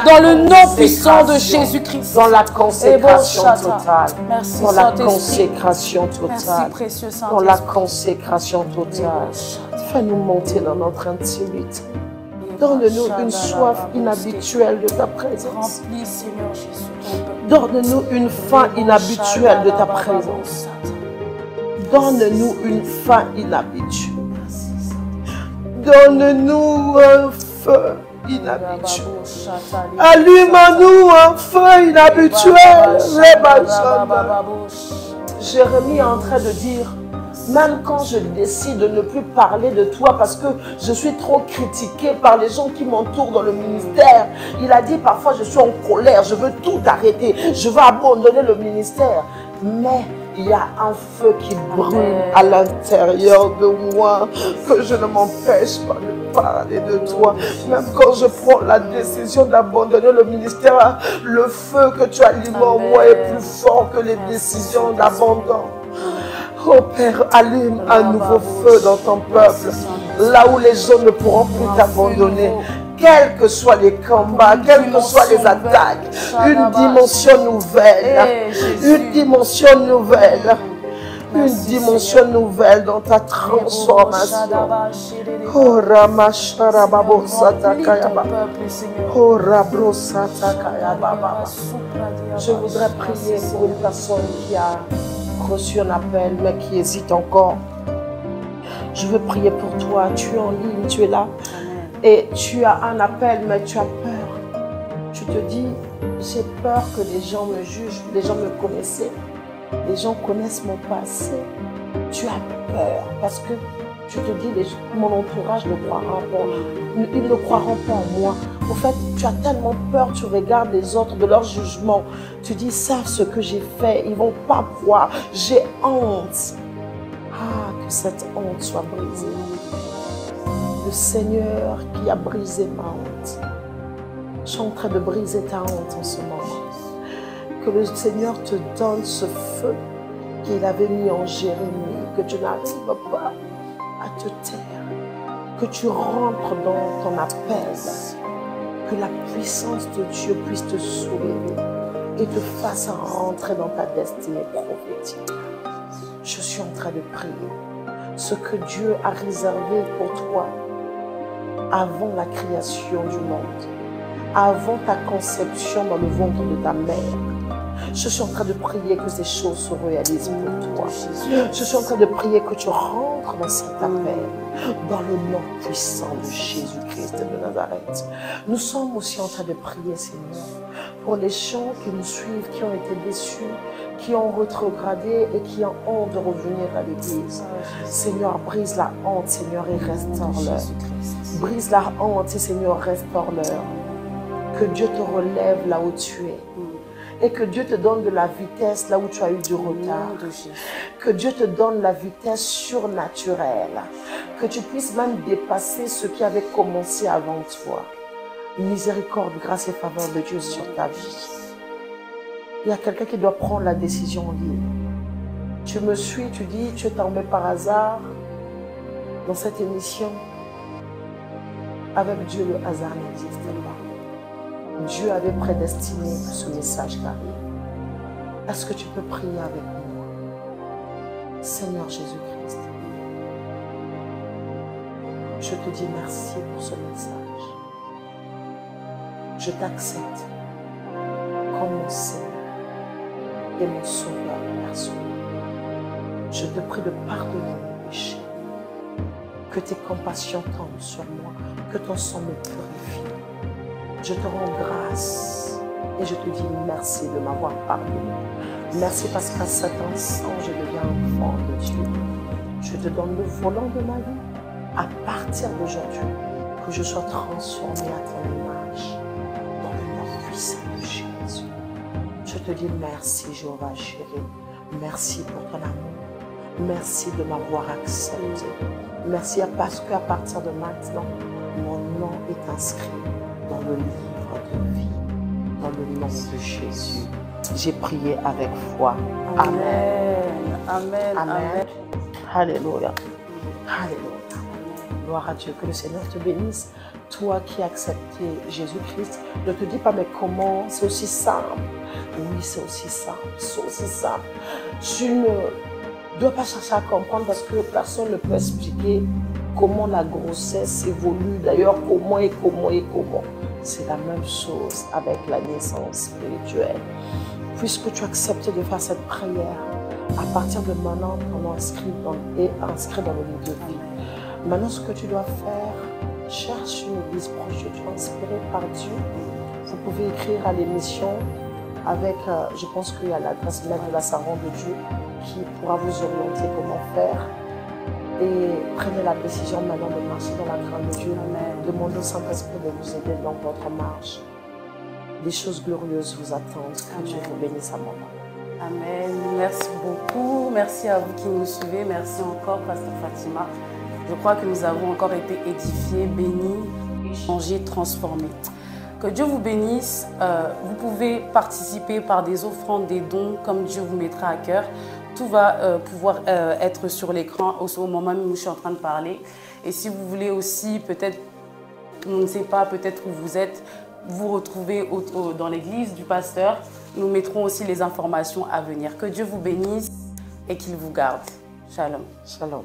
Dans le nom puissant de Jésus-Christ. Dans la consécration totale. Merci, dans la consécration totale. Merci, précieux Saint-Esprit. Dans la consécration totale. Fais-nous monter dans notre intimité. Donne-nous une soif inhabituelle de ta présence. Remplis, Seigneur Jésus. Donne-nous une faim inhabituelle de ta présence. Donne-nous une faim inhabituelle. Donne-nous un feu inhabituel. Allume-nous un feu inhabituel. Jérémie est en train de dire, même quand je décide de ne plus parler de toi parce que je suis trop critiqué par les gens qui m'entourent dans le ministère, il a dit parfois je suis en colère, je veux tout arrêter, je veux abandonner le ministère. Mais il y a un feu qui brûle à l'intérieur de moi, que je ne m'empêche pas de parler de toi. Même quand je prends la décision d'abandonner le ministère, le feu que tu allumes en moi est plus fort que les décisions d'abandon. Oh Père, allume un nouveau feu dans ton peuple, là où les gens ne pourront plus t'abandonner. Quels que soient les combats, quelles que soient les attaques, une dimension nouvelle, une dimension nouvelle, une dimension nouvelle dans ta transformation. Oh Ramashara Babo Satakayaba. Oh Rabro Satakayaba. Je voudrais prier pour une personne qui a reçu un appel mais qui hésite encore. Je veux prier pour toi. Tu es en ligne, tu es là. Et tu as un appel, mais tu as peur. Tu te dis, j'ai peur que les gens me jugent, les gens me connaissaient, les gens connaissent mon passé. Tu as peur parce que tu te dis, mon entourage ne croira pas, ils ne croiront pas en moi. En fait, tu as tellement peur, tu regardes les autres de leur jugement. Tu dis, ils savent ce que j'ai fait, ils ne vont pas voir, j'ai honte. Ah, que cette honte soit brisée. Le Seigneur qui a brisé ma honte. Je suis en train de briser ta honte en ce moment. Que le Seigneur te donne ce feu qu'il avait mis en Jérémie, que tu n'arrives pas à te taire, que tu rentres dans ton appel, que la puissance de Dieu puisse te soulever et te fasse rentrer dans ta destinée prophétique. je suis en train de prier. Ce que Dieu a réservé pour toi avant la création du monde, avant ta conception dans le ventre de ta mère. Je suis en train de prier que ces choses se réalisent pour toi. Je suis en train de prier que tu rentres dans cette appel, dans le nom puissant de Jésus-Christ de Nazareth. Nous sommes aussi en train de prier, Seigneur, pour les gens qui nous suivent, qui ont été déçus, qui ont rétrogradé et qui ont honte de revenir à l'église. Seigneur, brise la honte, Seigneur, et restaure-leur. Brise la honte, Seigneur, restaure-leur. Que Dieu te relève là où tu es. Et que Dieu te donne de la vitesse là où tu as eu du retard. Que Dieu te donne la vitesse surnaturelle. Que tu puisses même dépasser ce qui avait commencé avant toi. Miséricorde, grâce et faveur de Dieu sur ta vie. Il y a quelqu'un qui doit prendre la décision libre. Tu me suis, tu dis, tu es tombé par hasard dans cette émission. Avec Dieu, le hasard n'existe pas. Dieu avait prédestiné que ce message t'arrive. Est-ce que tu peux prier avec moi? Seigneur Jésus-Christ, je te dis merci pour ce message. Je t'accepte comme mon Seigneur et mon Sauveur personnel. Je te prie de pardonner mes péchés. Que tes compassions tombent sur moi, que ton sang me purifie. Je te rends grâce et je te dis merci de m'avoir pardonné. Merci parce qu'à cet instant, je deviens enfant de Dieu. Je te donne le volant de ma vie à partir d'aujourd'hui, que je sois transformé à ton image dans le nom puissant de Jésus. Je te dis merci, Jéhovah chéri. Merci pour ton amour. Merci de m'avoir accepté. Merci parce qu'à partir de maintenant, mon nom est inscrit dans le livre de vie, dans le nom de Jésus. J'ai prié avec foi. Amen. Amen. Amen. Amen. Alléluia. Alléluia. Gloire à Dieu. Que le Seigneur te bénisse. Toi qui as accepté Jésus-Christ, ne te dis pas mais comment, c'est aussi simple. Oui, c'est aussi simple. C'est aussi simple. Tu ne dois pas chercher à comprendre parce que personne ne peut expliquer comment la grossesse évolue. D'ailleurs, comment. C'est la même chose avec la naissance spirituelle. Puisque tu acceptes de faire cette prière, à partir de maintenant, ton nom est inscrit dans le livre de vie. Maintenant, ce que tu dois faire, cherche une église proche de toi, inspirée par Dieu. Vous pouvez écrire à l'émission avec, je pense qu'il y a l'adresse mail de la Servante de Dieu qui pourra vous orienter comment faire. Et prenez la décision maintenant de marcher dans la crainte de Dieu. Demandez au Saint-Esprit de vous aider dans votre marche. Des choses glorieuses vous attendent. Que Dieu vous bénisse à moment. Amen. Merci beaucoup. Merci à vous qui nous suivez. Merci encore, Pasteur Fatima. Je crois que nous avons encore été édifiés, bénis, changés, transformés. Que Dieu vous bénisse. Vous pouvez participer par des offrandes, des dons, comme Dieu vous mettra à cœur. Tout va pouvoir être sur l'écran au moment où je suis en train de parler. Et si vous voulez aussi, peut-être, on ne sait pas, peut-être où vous êtes, vous retrouvez dans l'église du pasteur, nous mettrons aussi les informations à venir. Que Dieu vous bénisse et qu'il vous garde. Shalom. Shalom.